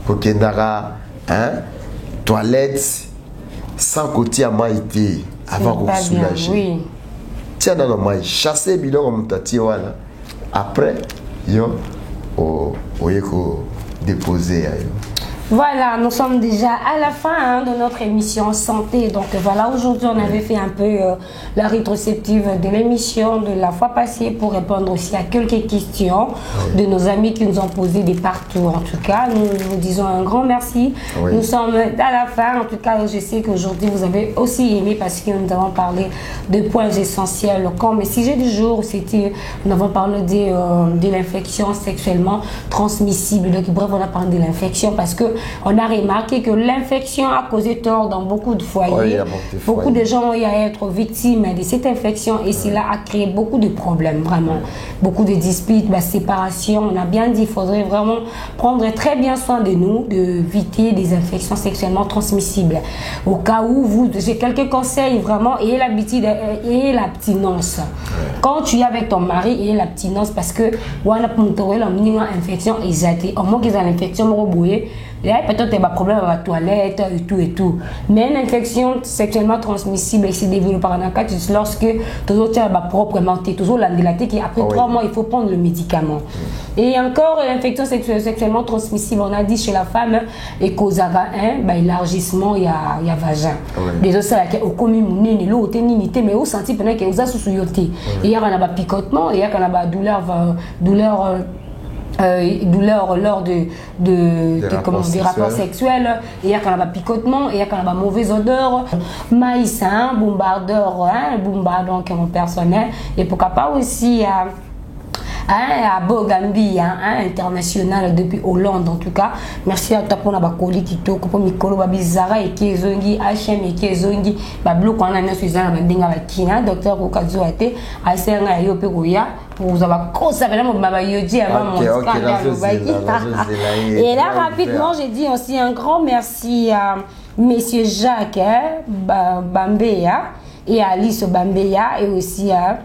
pour que ndara toilette sans côté à maïté avant qu'on soulager oui. Tiens dans le maï chasser bidon comme tati wana après yo o yeko déposer Voilà, nous sommes déjà à la fin de notre émission santé. Donc voilà, aujourd'hui on avait fait un peu la rétrospective de l'émission de la fois passée pour répondre aussi à quelques questions de nos amis qui nous ont posé des partout. En tout cas, nous vous disons un grand merci. Nous sommes à la fin. En tout cas, je sais qu'aujourd'hui vous avez aussi aimé parce que nous avons parlé de points essentiels comme le sujet du jour, c'était, nous avons parlé de l'infection sexuellement transmissible. Donc bref, on a parlé de l'infection parce que on a remarqué que l'infection a causé tort dans beaucoup de foyers. Beaucoup de gens ont eu à être victimes de cette infection et cela a créé beaucoup de problèmes, vraiment. Beaucoup de disputes, séparation. On a bien dit qu'il faudrait vraiment prendre très bien soin de nous, d'éviter des infections sexuellement transmissibles. Au cas où j'ai quelques conseils, vraiment, ayez l'habitude et l'abstinence. Quand tu es avec ton mari, ayez l'abstinence parce que on a une infection exagérée. Au moins qu'ils ont l'infection, il y a peut-être des problèmes à la toilette et tout. Mais une infection sexuellement transmissible se développe par un cas lorsque toujours tu as proprement toujours l'andilaté qui après 3 mois il faut prendre le médicament. Et encore l'infection sexuellement transmissible, on a dit chez la femme et cause élargissement il y a vagin. Les autres c'est au commun ni l'autre ni mais au senti pendant que vous a sous yoté. Il y a un picotement, il y a un douleur lors des rapports sexuels, il y a quand on a picotement, il y a quand on a mauvaise odeur, maïs, bombardeur qui est personnel, et pourquoi pas aussi à Bogambie, international depuis Hollande en tout cas. Merci à toi pour la bakoli qui te pour Mikolo Babizara et qui zongi HM et qui zongi bablo quand on a Suzanne Bandinga Bakina docteur Okazo ate asenga yo pekoya pour vous avoir consacré mon baba yodi avant mon et là rapidement j'ai dit aussi un grand merci à Monsieur Jacques Bambeya et à Alice Bambeya et aussi à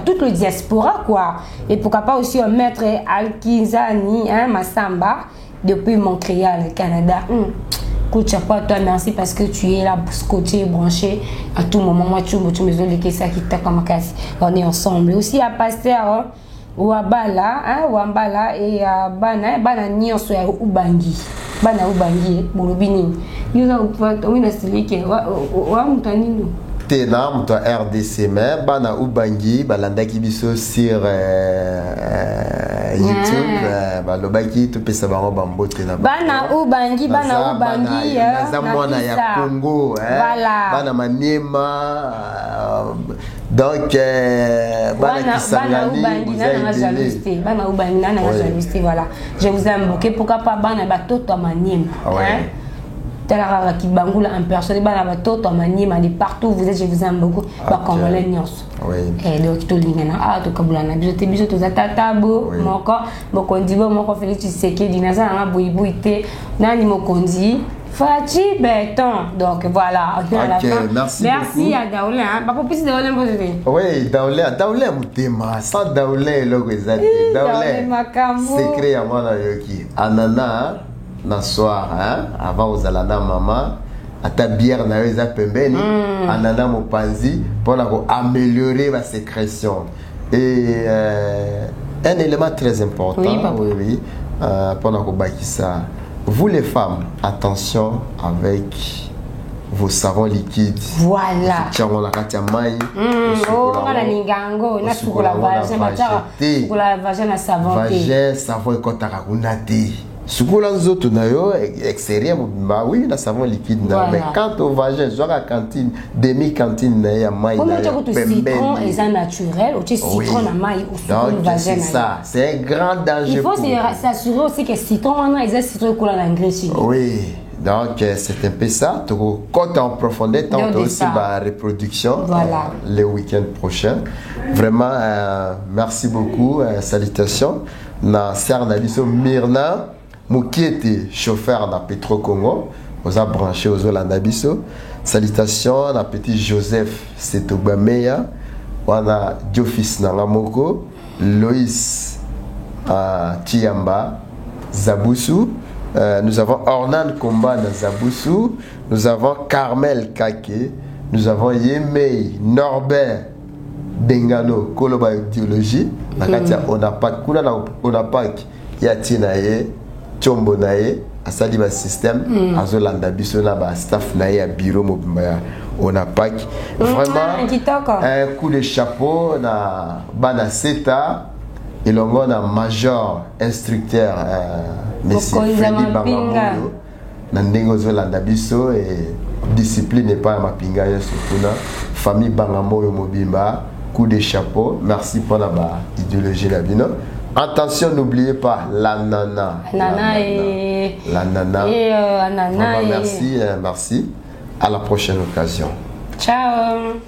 toute le diaspora quoi. Et pourquoi pas aussi un maître Alkizani Massamba depuis Montréal, Canada. Écoute, chapeau à toi, merci parce que tu es là, scotché, branché à tout moment. Moi, tu me dis que ça qui t'a comme casse. On est ensemble. Et aussi à Pasteur Wambala et à Bana Nyonso ya Ubangi. Bana Ubangi, Bolobini. Nous avons une série qui est Tenam to RDC mais bana ubangi balanda kibiso sur YouTube balobaki to pesa bango bambote na bana ubangi na mwana ya Congo bana Maniema donc bana Kisangani bana ubangi na jalousie voilà je vous aime beaucoup pourquoi pas bana batoto Maniema Talara qui bangoula en personne, batoto Maniema de partout vous êtes, je vous aime beaucoup. Congolais nyos. Et donc tout l'ingana to kabulana bijote bijote za tatabo mokondi moko Félix Tshisekedi dinaza na boyiboité nani mokondi Fachi Béton. Donc voilà, on est à la fin. Merci à Daoulé. Pas pour plus Daoulé, oui, Daoulé Moutema. Sans Daoulé, le résultat. Daoulé, secret à moi, Anana. Na soir avant aux alana maman à ta bière na eza pembeni anana mopanzi pour améliorer la sécrétion et un élément très important pour ça vous les femmes attention avec vos savons liquides. Voilà. Sukola nzoto na yo extérieur bah oui na savon liquide mais quant au vagin soit la cantine demi cantine na ya mai na citron est naturel ou citron na mai ou le vagin c'est ça c'est un grand danger. Il faut s'assurer aussi que citron na est citron cola na Grèce. Oui. Donc c'est un peu ça. Quand en profondeur, tant aussi la reproduction le week-end prochain. Vraiment, merci beaucoup. Salutations. Na Serre Nabiso Myrna. Qui était chauffeur dans Petro Congo, on a branché aux Olandabiso. Salutations à petit Joseph Setobameya, on a Diofis Nangamoko, Loïs Tiamba, Zaboussou. Nous avons Ornan Komba dans Zaboussou, nous avons Carmel Kake, nous avons Yemei Norbert Dengano, Koloba Théologie, on n'a pas Yatina Tchombo nae asali ba système azolanda biso na ba staff nae ya bureau mobimba on a pas vraiment un coup de chapeau na bana seta ilongo na major instructeur monsieur Freddy Bangamoyo na ndenge zolanda biso et discipline et pas mapinga ya sukuna famille Bangamoyo mobimba coup de chapeau merci pour la idéologie la bino. Attention, n'oubliez pas la nana. La nana. Merci, merci. À la prochaine occasion. Ciao.